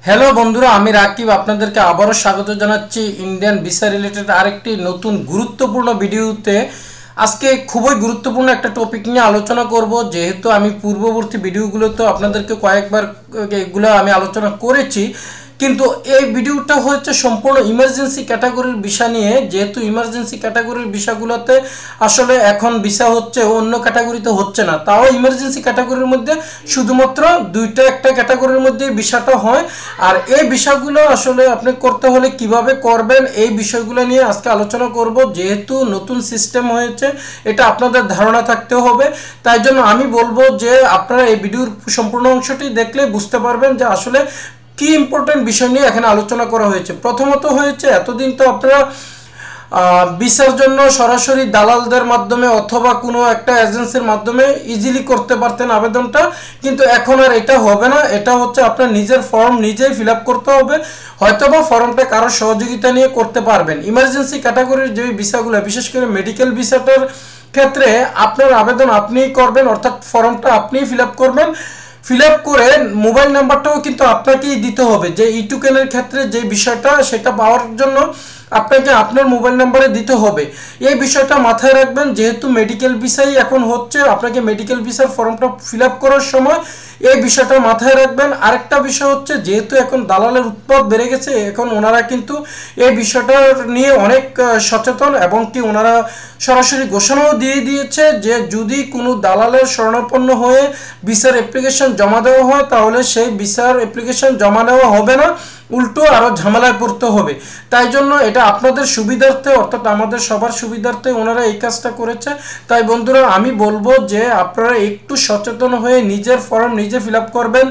Hello বন্ধুরা, আমি রাকিব আপনাদেরকে আবারও স্বাগত জানাচ্ছি ইন্ডিয়ান ভিসা রিলেটেড আরেকটি নতুন গুরুত্বপূর্ণ ভিডিওতে। আজকে খুবই গুরুত্বপূর্ণ একটা টপিক নিয়ে আলোচনা করব। যেহেতু আমি পূর্ববর্তী ভিডিওগুলোতে আপনাদেরকে কয়েকবার এগুলো আমি আলোচনা করেছি, কিন্তু এই ভিডিওটা হচ্ছে সম্পূর্ণ ইমার্জেন্সি ক্যাটাগরির বিষয় নিয়ে। যেহেতু ইমার্জেন্সি ক্যাটাগরির বিষয়গুলোতে আসলে এখন ভিসা হচ্ছে, অন্য ক্যাটাগরিতে হচ্ছে না, তাও ইমার্জেন্সি ক্যাটাগরির মধ্যে শুধুমাত্র একটা ক্যাটাগরির মধ্যে ভিসাটা হয়। আর এই বিষয়গুলো আসলে আপনি করতে হলে কিভাবে করবেন, এই বিষয়গুলো নিয়ে আজকে আলোচনা করব। যেহেতু নতুন সিস্টেম হয়েছে, এটা আপনাদের ধারণা থাকতে হবে। তাই জন্য আমি বলবো যে আপনারা এই ভিডিওর সম্পূর্ণ অংশটি দেখলে বুঝতে পারবেন যে আসলে কি ইম্পর্টেন্ট বিষয় নিয়ে এখানে আলোচনা করা হয়েছে। প্রথমত হয়েছে, এতদিন তো আপনারা ভিসার জন্য সরাসরি দালালদের মাধ্যমে অথবা কোনো একটা এজেন্সির মাধ্যমে ইজিলি করতে পারতেন আবেদনটা, কিন্তু এখন আর এটা হবে না। এটা হচ্ছে আপনার নিজের ফর্ম নিজেই ফিল আপ করতে হবে, হয়তোবা ফর্মটা কারোর সহযোগিতা নিয়ে করতে পারবেন। ইমার্জেন্সি ক্যাটাগরির যে ভিসাগুলো, বিশেষ করে মেডিকেল ভিসাটার ক্ষেত্রে আপনার আবেদন আপনিই করবেন, অর্থাৎ ফর্মটা আপনিই ফিল আপ করবেন। ফিল আপ করে মোবাইল নাম্বারটাও কিন্তু আপনাকেই দিতে হবে। যে ইটুকেনের ক্ষেত্রে যে বিষয়টা, সেটা পাওয়ার জন্য আপনাকে আপনার মোবাইল নাম্বারে দিতে হবে। এই বিষয়টা মাথায় রাখবেন। যেহেতু মেডিকেল ভিসাই এখন হচ্ছে, আপনাকে মেডিকেল ভিসার ফর্মটা ফিল আপ করার সময় এই বিষয়টা মাথায় রাখবেন। আরেকটা বিষয় হচ্ছে, যেহেতু এখন দালালের উৎপাত বেড়ে গেছে, এখন ওনারা কিন্তু এই বিষয়টা নিয়ে অনেক সচেতন, এবং কি ওনারা সরাসরি ঘোষণাও দিয়ে দিয়েছে যে যদি কোনো দালালের শরণাপন্ন হয়ে ভিসার অ্যাপ্লিকেশন জমা দেওয়া হয়, তাহলে সেই ভিসার অ্যাপ্লিকেশন জমা নেওয়া হবে না, উল্টো আরও ঝামেলায় পড়তে হবে। তাই জন্য এটা আপনাদের সুবিধার্থে, অর্থাৎ আমাদের সবার সুবিধার্থে ওনারা এই কাজটা করেছে। তাই বন্ধুরা, আমি বলবো যে আপনারা একটু সচেতন হয়ে নিজের ফর্ম নিজে ফিল আপ করবেন,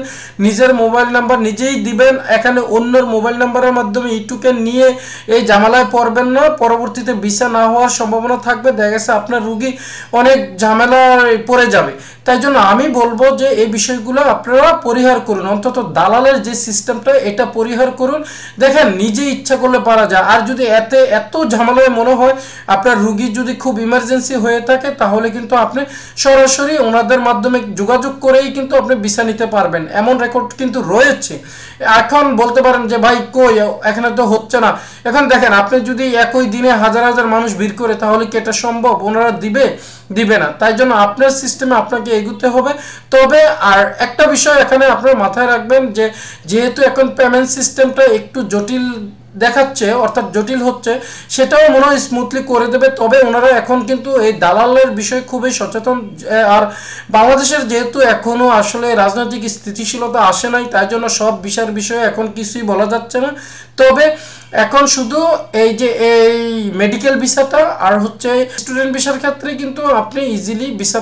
নিজের মোবাইল নাম্বার নিজেই দিবেন। এখানে অন্যর মোবাইল নাম্বারের মাধ্যমে ইটুকে নিয়ে এই ঝামেলায় পড়বেন না। পরবর্তীতে ভিসা না হওয়ার সম্ভাবনা থাকবে, দেখা গেছে আপনার রুগী অনেক ঝামেলায় পড়ে যাবে। তাই জন্য আমি বলবো যে এই বিষয়গুলো আপনারা পরিহার করুন, অন্তত দালালের যে সিস্টেমটা এটা পরিহার করুন। দেখেন, নিজে ইচ্ছা করলে পারা যায়। আর যদি এত ঝামেলায় মনে হয়, আপনার রুগী যদি খুব ইমার্জেন্সি হয়ে থাকে, তাহলে কিন্তু আপনি সরাসরি ওনাদের মাধ্যমে যোগাযোগ করেই কিন্তু আপনি ভিসা নিতে পারবেন। এমন রেকর্ড কিন্তু রয়েছে। এখন বলতে পারেন যে ভাই কই, এখানে তো হচ্ছে না। এখন দেখেন, আপনি যদি একই দিনে হাজার হাজার মানুষ ভিড় করে, তাহলে কি এটা সম্ভব? ওনারা দিবে না। তাই জন্য আপনার সিস্টেমে আপনাকে এগোতে হবে। তবে আর একটা বিষয় এখানে আপনারা মাথায় রাখবেন, যে যেহেতু এখন পেমেন্ট সিস্টেমটা একটু জটিল দেখাচ্ছে, অর্থাৎ জটিল হচ্ছে, সেটাও মনে হয় স্মুথলি করে দেবে। তবে ওনারা এখন কিন্তু এই দালালের বিষয়ে খুবই সচেতন। আর বাংলাদেশের যেহেতু এখনও আসলে রাজনৈতিক স্থিতিশীলতা আসে নাই, তাই জন্য সব বিষয়ে এখন কিছুই বলা যাচ্ছে না। তবে এখন শুধু এই মেডিকেল ভিসাটা আর হচ্ছে স্টুডেন্ট ভিসার ক্ষেত্রে কিন্তু আপনি ইজিলি ভিসা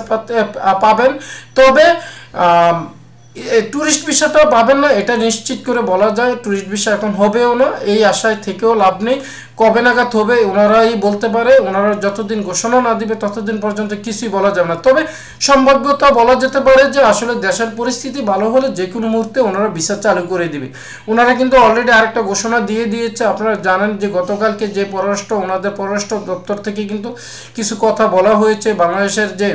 পাবেন। তবে ট্যুরিস্ট ভিসাটা পাবেন না, এটা নিশ্চিত করে বলা যায়। ট্যুরিস্ট ভিসা এখন হবেও না, এই আশায় থেকেও লাভ নেই। কবে নাগাদ হবে ওনারাই বলতে পারে। ওনারা যতদিন ঘোষণা না দিবে ততদিন পর্যন্ত কিছুই বলা যাবে না। তবে সম্ভাব্যতা বলা যেতে পারে যে আসলে দেশের পরিস্থিতি ভালো হলে যে কোনো মুহূর্তে ওনারা ভিসা চালু করে দিবে। ওনারা কিন্তু অলরেডি আরেকটা ঘোষণা দিয়ে দিয়েছে। আপনারা জানেন যে গতকালকে যে ওনাদের পররাষ্ট্র দপ্তর থেকে কিন্তু কিছু কথা বলা হয়েছে। বাংলাদেশের যে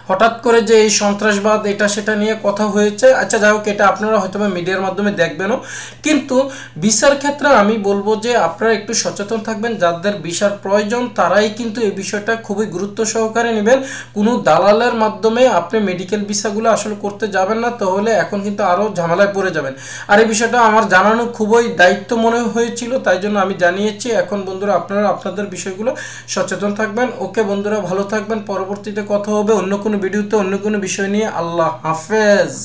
হঠাৎ করে যে এই সন্ত্রাসবাদ, এটা সেটা নিয়ে কথা হয়েছে। আচ্ছা, যাই হোক, এটা আপনারা হয়তো মিডিয়ার মাধ্যমে দেখবেনও। কিন্তু ভিসার ক্ষেত্রে আমি বলবো যে আপনারা একটু সচেতন থাকবেন। যাদের ভিসার প্রয়োজন তারাই কিন্তু এই বিষয়টা খুবই গুরুত্ব সহকারে নেবেন। কোনো দালালের মাধ্যমে আপনি মেডিকেল ভিসাগুলো আসলে করতে যাবেন না, তাহলে এখন কিন্তু আরও ঝামেলায় পড়ে যাবেন। আর এই বিষয়টা আমার জানানো খুবই দায়িত্ব মনে হয়েছিল, তাই জন্য আমি জানিয়েছি। এখন বন্ধুরা, আপনারা আপনাদের বিষয়গুলো সচেতন থাকবেন। ওকে বন্ধুরা, ভালো থাকবেন। পরবর্তীতে কথা হবে অন্য কোনো ভিডিওতে অন্য কোনো বিষয় নিয়ে। আল্লাহ হাফেজ।